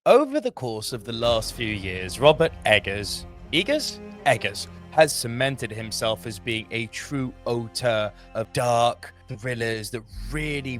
Over the course of the last few years, Robert Eggers has cemented himself as being a true auteur of dark thrillers that really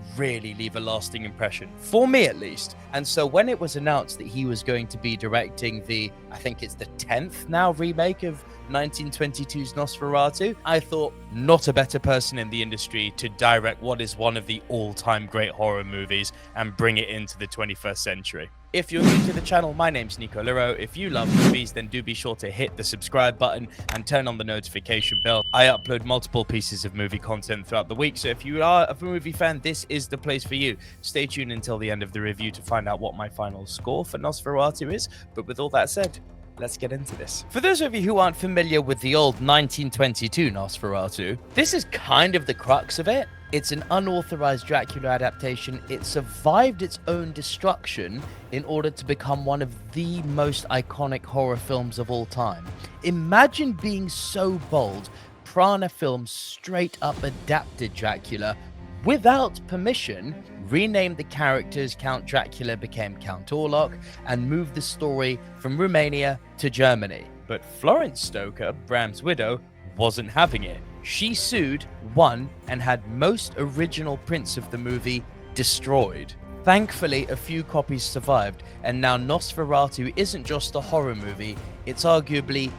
leave a lasting impression, for me at least. And so when it was announced that he was going to be directing I think it's the 10th now remake of 1922's Nosferatu, I thought, not a better person in the industry to direct what is one of the all-time great horror movies and bring it into the 21st century. If you're new to the channel, my name's Nico Lero. If you love movies, then do be sure to hit the subscribe button and turn on the notification bell. I upload multiple pieces of movie content throughout the week, so if you are a movie fan, this is the place for you. Stay tuned until the end of the review to find out what my final score for Nosferatu is. But with all that said, let's get into this. For those of you who aren't familiar with the old 1922 Nosferatu, this is kind of the crux of it. It's an unauthorized Dracula adaptation. It survived its own destruction in order to become one of the most iconic horror films of all time. Imagine being so bold, Prana Films straight up adapted Dracula without permission, renamed the characters Count Dracula became Count Orlok, and moved the story from Romania to Germany. But Florence Stoker, Bram's widow, wasn't having it. She sued, won, and had most original prints of the movie destroyed. Thankfully, a few copies survived, and now Nosferatu isn't just a horror movie, it's arguably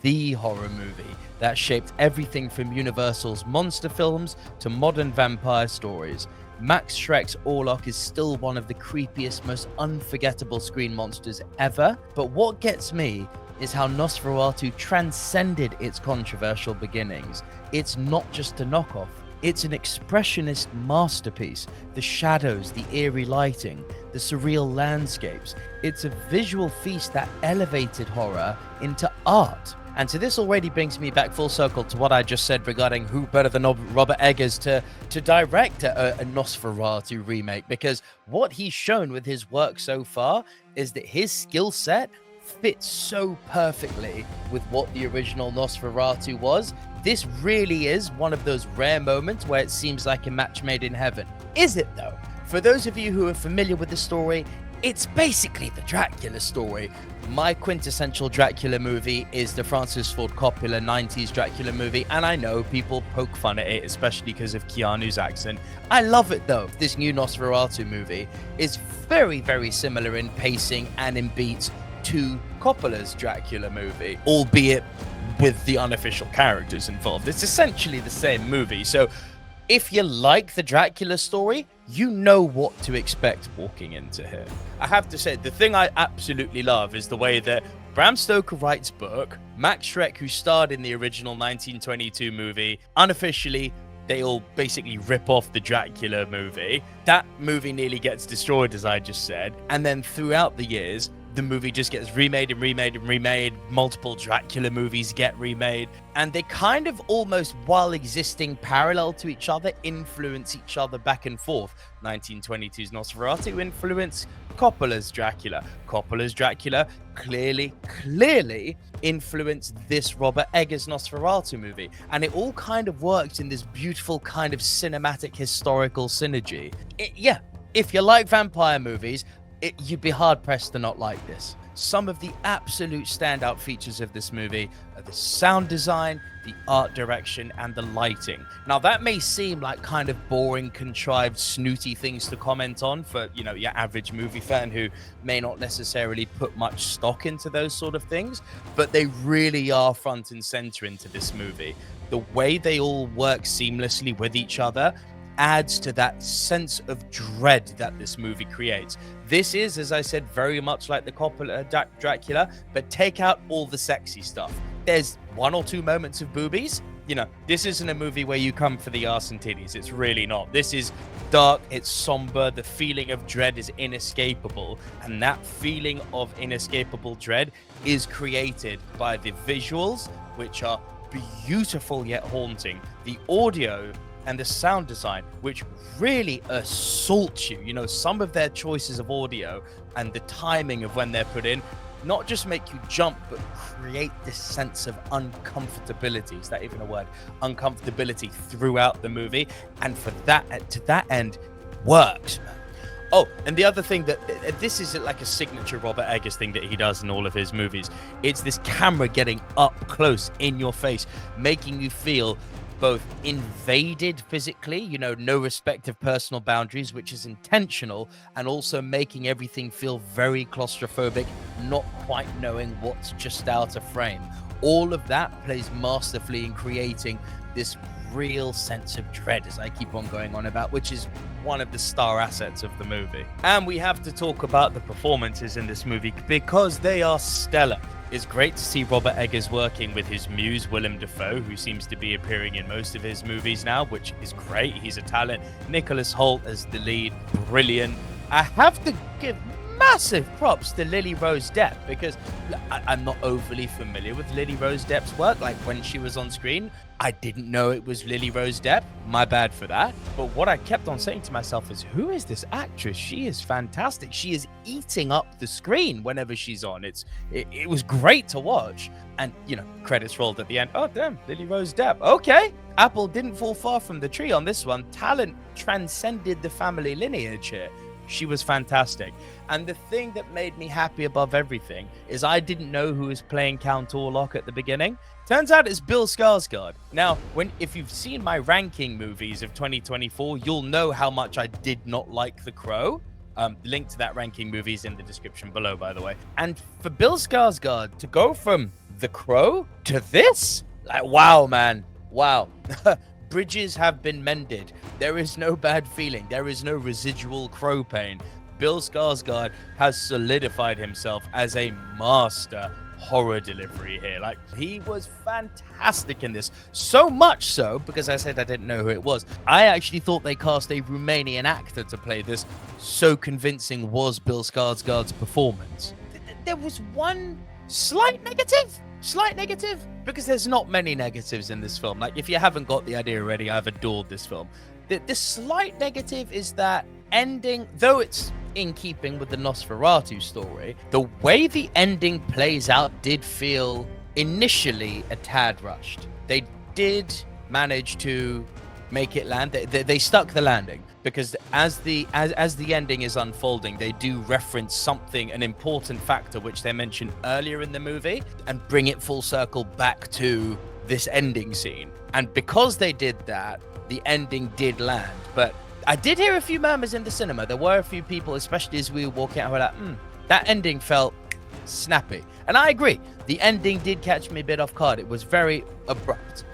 the horror movie that shaped everything from Universal's monster films to modern vampire stories. Max Schreck's Orlok is still one of the creepiest, most unforgettable screen monsters ever, but what gets me is how Nosferatu transcended its controversial beginnings. It's not just a knockoff, it's an expressionist masterpiece. The shadows, the eerie lighting, the surreal landscapes. It's a visual feast that elevated horror into art. And so this already brings me back full circle to what I just said regarding who better than Robert Eggers to direct a Nosferatu remake, because what he's shown with his work so far is that his skill set fits so perfectly with what the original Nosferatu was. This really is one of those rare moments where it seems like a match made in heaven. Is it though? For those of you who are familiar with the story, it's basically the Dracula story. My quintessential Dracula movie is the Francis Ford Coppola 90s Dracula movie, and I know people poke fun at it, especially because of Keanu's accent. I love it though. This new Nosferatu movie is very similar in pacing and in beats to Coppola's Dracula movie, albeit with the unofficial characters involved. It's essentially the same movie. So if you like the Dracula story, you know what to expect walking into here. I have to say, the thing I absolutely love is the way that Bram Stoker writes book, Max Schreck, who starred in the original 1922 movie, unofficially, they all basically rip off the Dracula movie. That movie nearly gets destroyed, as I just said. And then throughout the years, the movie just gets remade and remade and remade. Multiple Dracula movies get remade. And they kind of almost, while existing parallel to each other, influence each other back and forth. 1922's Nosferatu influenced Coppola's Dracula. Coppola's Dracula clearly influenced this Robert Eggers Nosferatu movie. And it all kind of works in this beautiful kind of cinematic historical synergy. Yeah, if you like vampire movies, you'd be hard-pressed to not like this. Some of the absolute standout features of this movie are the sound design, the art direction, and the lighting. Now, that may seem like kind of boring, contrived, snooty things to comment on for, you know, your average movie fan who may not necessarily put much stock into those sort of things, but they really are front and center into this movie. The way they all work seamlessly with each other adds to that sense of dread that this movie creates. This is, as I said, very much like the Coppola Dracula, but take out all the sexy stuff. There's one or two moments of boobies. You know, this isn't a movie where you come for the arse and titties. It's really not. This is dark, it's somber, the feeling of dread is inescapable, and that feeling of inescapable dread is created by the visuals, which are beautiful yet haunting, the audio and the sound design, which really assault you. You know, some of their choices of audio and the timing of when they're put in not just make you jump, but create this sense of uncomfortability. Is that even a word? Uncomfortability throughout the movie. And for that, to that end, works, man. Oh, and the other thing that this is like a signature Robert Eggers thing that he does in all of his movies. It's this camera getting up close in your face, making you feel both invaded physically, you know, no respect of personal boundaries, which is intentional, and also making everything feel very claustrophobic, not quite knowing what's just out of frame. All of that plays masterfully in creating this real sense of dread, as I keep on going on about, which is one of the star assets of the movie. And we have to talk about the performances in this movie because they are stellar. It's great to see Robert Eggers working with his muse, Willem Dafoe, who seems to be appearing in most of his movies now, which is great. He's a talent. Nicholas Hoult as the lead, brilliant. I have to give massive props to Lily Rose Depp because I'm not overly familiar with Lily Rose Depp's work. Like when she was on screen, I didn't know it was Lily Rose Depp. My bad for that. But what I kept on saying to myself is, who is this actress? She is fantastic. She is eating up the screen whenever she's on. It was great to watch. And, you know, credits rolled at the end. Oh, damn, Lily Rose Depp. Okay. Apple didn't fall far from the tree on this one. Talent transcended the family lineage here. She was fantastic. And the thing that made me happy above everything is I didn't know who was playing Count Orlok at the beginning. Turns out it's Bill Skarsgård. Now, if you've seen my ranking movies of 2024, you'll know how much I did not like The Crow. Link to that ranking movie is in the description below, by the way. And for Bill Skarsgård to go from The Crow to this, like, wow, man, wow. Bridges have been mended. There is no bad feeling. There is no residual Crow pain. Bill Skarsgård has solidified himself as a master horror delivery here. Like, he was fantastic in this. So much so, because I said I didn't know who it was, I actually thought they cast a Romanian actor to play this. So convincing was Bill Skarsgård's performance. There was one slight negative, because there's not many negatives in this film. Like, if you haven't got the idea already, I've adored this film. The slight negative is that ending, though it's in keeping with the Nosferatu story, the way the ending plays out did feel initially a tad rushed. They did manage to make it land. They stuck the landing, because as the ending is unfolding, they do reference something, an important factor which they mentioned earlier in the movie, and bring it full circle back to this ending scene. And because they did that, the ending did land. But I did hear a few murmurs in the cinema. There were a few people, especially as we were walking out, who were like, that ending felt snappy. And I agree. The ending did catch me a bit off guard. It was very abrupt.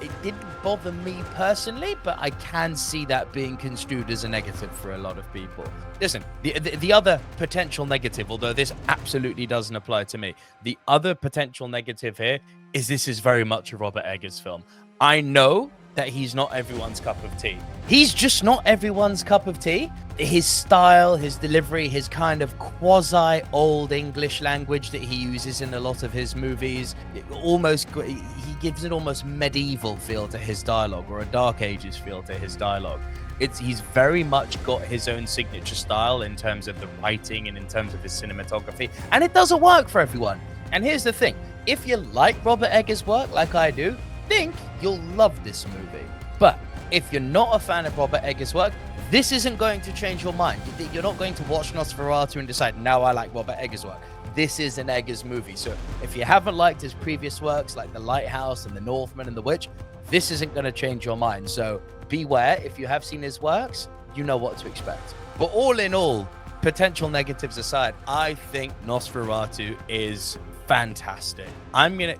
It didn't bother me personally, but I can see that being construed as a negative for a lot of people. Listen, the other potential negative, although this absolutely doesn't apply to me, the other potential negative here is this is very much a Robert Eggers film. I know that he's not everyone's cup of tea. He's just not everyone's cup of tea. His style, his delivery, his kind of quasi-old English language that he uses in a lot of his movies, he gives an almost medieval feel to his dialogue, or a Dark Ages feel to his dialogue. He's very much got his own signature style in terms of the writing and in terms of his cinematography, and it doesn't work for everyone. And here's the thing, if you like Robert Eggers' work like I do, think you'll love this movie. But if you're not a fan of Robert Eggers' work, this isn't going to change your mind. You're not going to watch Nosferatu and decide, now I like Robert Eggers' work. This is an Eggers movie. So if you haven't liked his previous works like The Lighthouse and The Northman and The Witch, this isn't going to change your mind. So beware, if you have seen his works, you know what to expect. But all in all, potential negatives aside, I think Nosferatu is fantastic.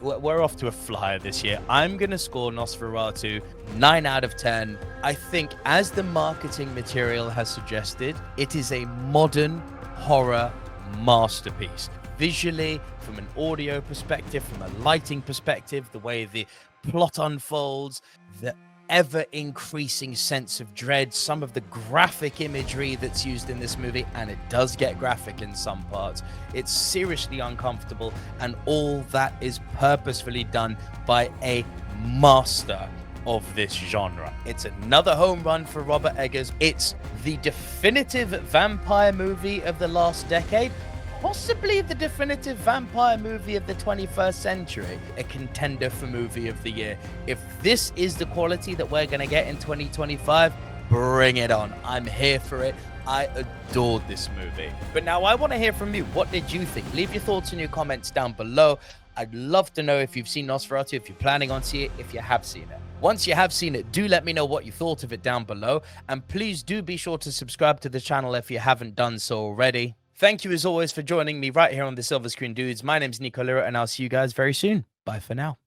We're off to a flyer this year. I'm gonna score Nosferatu 9 out of 10. I think, as the marketing material has suggested, it is a modern horror masterpiece. Visually, from an audio perspective, from a lighting perspective, the way the plot unfolds, the ever-increasing sense of dread, some of the graphic imagery that's used in this movie, and it does get graphic in some parts. It's seriously uncomfortable, and all that is purposefully done by a master of this genre. It's another home run for Robert Eggers. It's the definitive vampire movie of the last decade, possibly the definitive vampire movie of the 21st century, a contender for movie of the year. If this is the quality that we're going to get in 2025, bring it on. I'm here for it. I adored this movie. But now I want to hear from you. What did you think? Leave your thoughts in your comments down below. I'd love to know if you've seen Nosferatu, if you're planning on seeing it, if you have seen it. Once you have seen it, do let me know what you thought of it down below. And please do be sure to subscribe to the channel if you haven't done so already. Thank you as always for joining me right here on the Silver Screen Dudes. My name's Nico Lira, and I'll see you guys very soon. Bye for now.